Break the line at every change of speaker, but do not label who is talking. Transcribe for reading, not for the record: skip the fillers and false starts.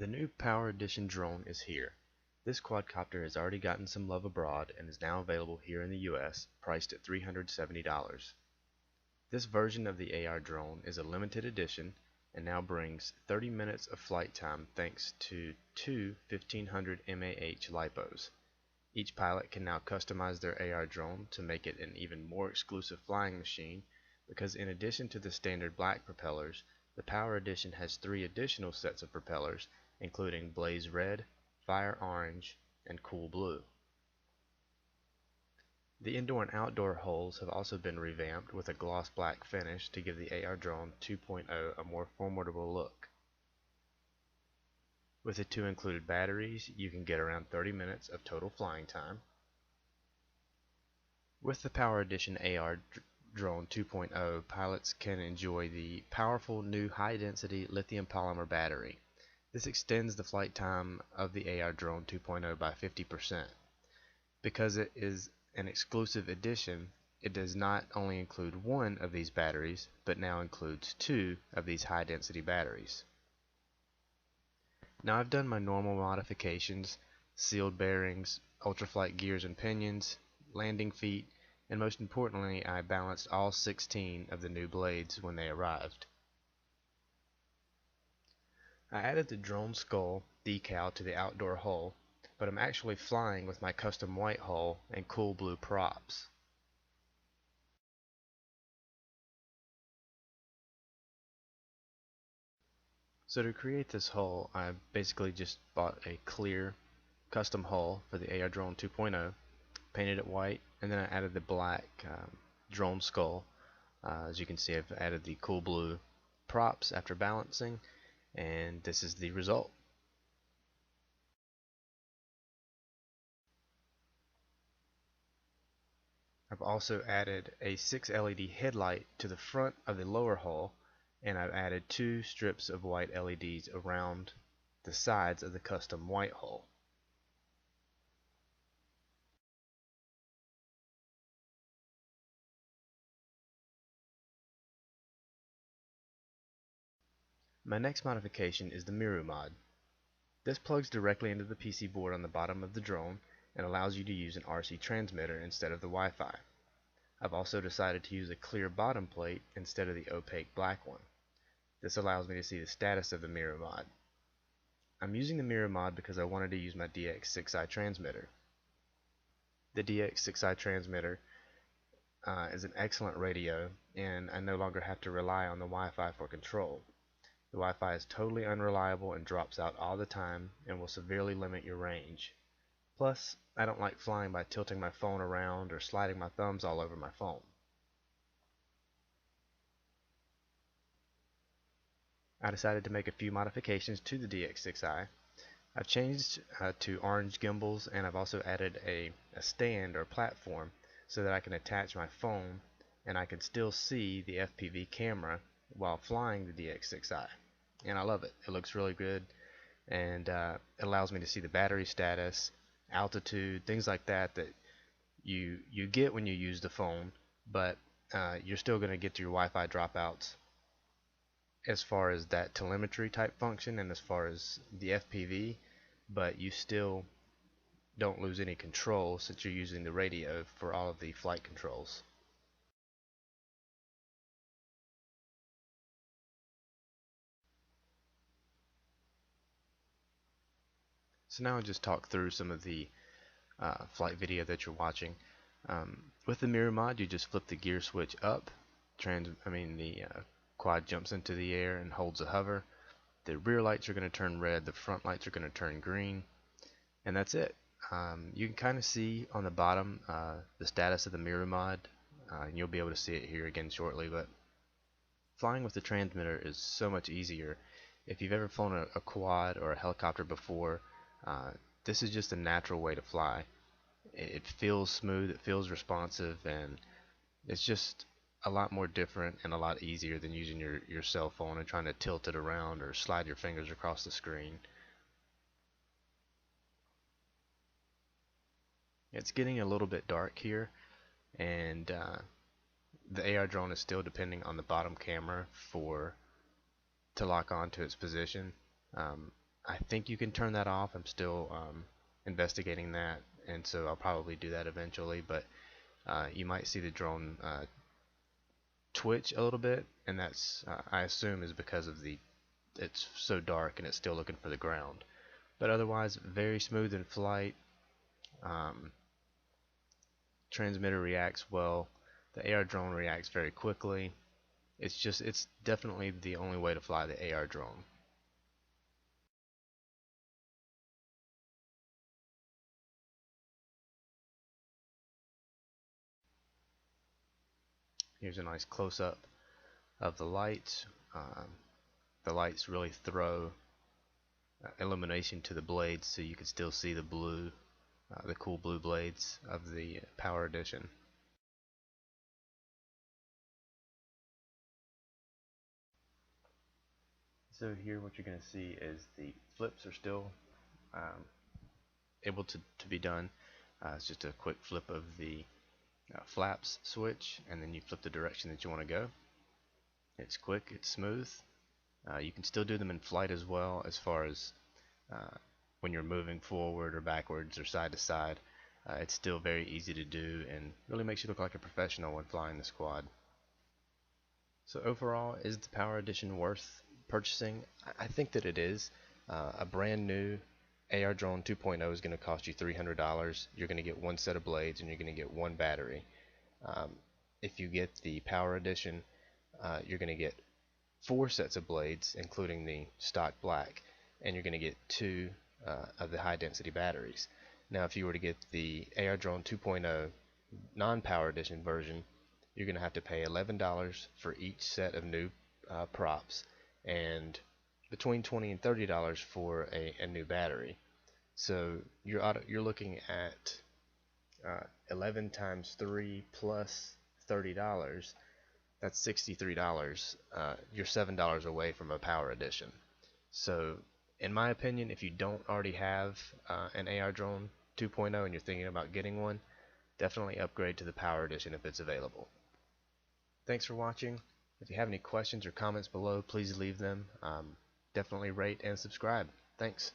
The new Power Edition drone is here. This quadcopter has already gotten some love abroad and is now available here in the US, priced at $370. This version of the AR drone is a limited edition and now brings 30 minutes of flight time thanks to two 1500 mAh LiPos. Each pilot can now customize their AR drone to make it an even more exclusive flying machine because in addition to the standard black propellers, the Power Edition has 3 additional sets of propellers including Blaze Red, Fire Orange, and Cool Blue. The indoor and outdoor hulls have also been revamped with a gloss black finish to give the AR.Drone 2.0 a more formidable look. With the 2 included batteries, you can get around 30 minutes of total flying time. With the Power Edition AR.Drone 2.0, pilots can enjoy the powerful new high-density lithium polymer battery. This extends the flight time of the AR.Drone 2.0 by 50%. Because it is an exclusive edition, it does not only include 1 of these batteries, but now includes 2 of these high-density batteries. Now I've done my normal modifications, sealed bearings, ultraflight gears and pinions, landing feet, and most importantly I balanced all 16 of the new blades when they arrived. I added the drone skull decal to the outdoor hull, but I'm actually flying with my custom white hull and cool blue props. So to create this hull, I basically just bought a clear custom hull for the AR.Drone 2.0, painted it white, and then I added the black drone skull. As you can see, I've added the cool blue props after balancing, and this is the result. I've also added a 6 LED headlight to the front of the lower hull, and I've added 2 strips of white LEDs around the sides of the custom white hull. My next modification is the mirror mod. This plugs directly into the PC board on the bottom of the drone and allows you to use an RC transmitter instead of the Wi-Fi. I've also decided to use a clear bottom plate instead of the opaque black one. This allows me to see the status of the mirror mod. I'm using the mirror mod because I wanted to use my DX6i transmitter. The DX6i transmitter is an excellent radio, and I no longer have to rely on the Wi-Fi for control. The Wi-Fi is totally unreliable and drops out all the time and will severely limit your range. Plus, I don't like flying by tilting my phone around or sliding my thumbs all over my phone. I decided to make a few modifications to the DX6i. I've changed to orange gimbals, and I've also added a stand or platform so that I can attach my phone and I can still see the FPV camera while flying the DX6i. And I love it. It looks really good, and it allows me to see the battery status, altitude, things like that you get when you use the phone, but you're still going to get your Wi-Fi dropouts as far as that telemetry type function and as far as the FPV, but you still don't lose any control since you're using the radio for all of the flight controls. So now I'll just talk through some of the flight video that you're watching. With the mirror mod, you just flip the gear switch up. The quad jumps into the air and holds a hover. The rear lights are going to turn red. The front lights are going to turn green, and that's it. You can kind of see on the bottom the status of the mirror mod, and you'll be able to see it here again shortly. But flying with the transmitter is so much easier. If you've ever flown a quad or a helicopter before, this is just a natural way to fly. It feels smooth, it feels responsive, and it's just a lot more different and a lot easier than using your cell phone and trying to tilt it around or slide your fingers across the screen. It's getting a little bit dark here, and the AR drone is still depending on the bottom camera to lock on to its position. I think you can turn that off. I'm still investigating that, and so I'll probably do that eventually. But you might see the drone twitch a little bit, and that's I assume is because of the it's so dark and it's still looking for the ground. But otherwise, very smooth in flight. Um, Transmitter reacts well. The AR drone reacts very quickly. It's definitely the only way to fly the AR drone. Here's a nice close-up of the lights. The lights really throw illumination to the blades, so you can still see the blue, the cool blue blades of the Power Edition. So here what you're going to see is the flips are still um, able to be done. It's just a quick flip of the flaps switch, and then you flip the direction that you want to go. It's quick, it's smooth. You can still do them in flight as well, as far as when you're moving forward or backwards or side to side. It's still very easy to do and really makes you look like a professional when flying the quad. So overall, is the Power Edition worth purchasing? I think that it is. A brand new AR.Drone 2.0 is going to cost you $300. You're going to get one set of blades and you're going to get one battery. Um, if you get the Power Edition, you're going to get 4 sets of blades, including the stock black, and you're going to get 2 of the high density batteries. Now, if you were to get the AR.Drone 2.0 non-Power Edition version, you're going to have to pay $11 for each set of new props, and between $20 and $30 for a new battery. So you're looking at 11 times 3 plus $30. That's $63. You're $7 away from a Power Edition. So, in my opinion, if you don't already have an AR.Drone 2.0 and you're thinking about getting one, definitely upgrade to the Power Edition if it's available. Thanks for watching. If you have any questions or comments below, please leave them. Definitely rate and subscribe. Thanks.